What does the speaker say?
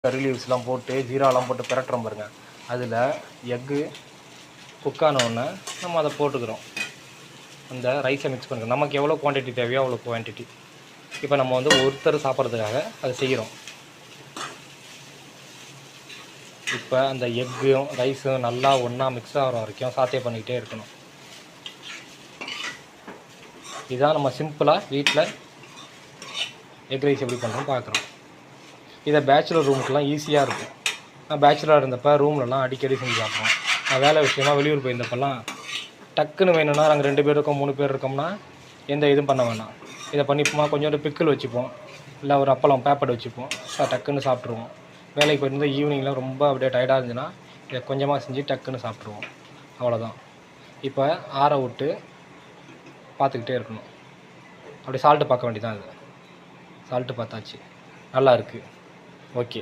கறி லீவ்ஸ்லாம் போட்டு ஜீராலாம் போட்டு பிரட்டுறோம் பாருங்க. அதில் எக்கு குக்கான ஒன்று நம்ம அதை போட்டுக்கிறோம். அந்த ரைஸை மிக்ஸ் பண்ணுறோம். நமக்கு எவ்வளோ குவான்டிட்டி தேவையோ அவ்வளோ குவான்டிட்டி. இப்போ நம்ம வந்து ஒருத்தர் சாப்பிட்றதுக்காக அதை செய்கிறோம். இப்போ அந்த எக்கும் ரைஸும் நல்லா ஒன்றா மிக்ஸ் ஆகிற வரைக்கும் சாத்தே பண்ணிக்கிட்டே இருக்கணும். இதுதான் நம்ம சிம்பிளாக வீட்டில் எக் ரைஸ் எப்படி பண்ணுறோம் பார்க்குறோம். இதை பேச்சுலர் ரூமுக்கெலாம் ஈஸியாக இருக்கும். நான் பேச்சுலராக இருந்தப்போ ரூம்லலாம் அடிக்கடி செஞ்சு சாப்பிடுவோம். நான் வேலை விஷயமா வெளியூர் போயிருந்தப்பெல்லாம் டக்குன்னு வேணும்னா நாங்கள் 2 பேர் இருக்கோம் 3 பேர் இருக்கோம்னா எந்த இதுவும் பண்ண வேணாம். இதை பண்ணிப்போமா கொஞ்சோண்டு பிக்கிள் வச்சுப்போம், இல்லை ஒரு அப்பளம் பேப்பர் வச்சுப்போம், டக்குன்னு சாப்பிட்ருவோம். வேலைக்கு போயிருந்தால் ஈவினிங்லாம் ரொம்ப அப்படியே டயர்டாக இருந்துச்சுன்னா இதை கொஞ்சமாக செஞ்சு டக்குன்னு சாப்பிட்ருவோம். அவ்வளோதான். இப்போ ஆற விட்டு பார்த்துக்கிட்டே இருக்கணும். அப்படி சால்ட்டு பார்க்க வேண்டியதான். அது சால்ட்டு பார்த்தாச்சு, நல்லா இருக்குது, ஓகே.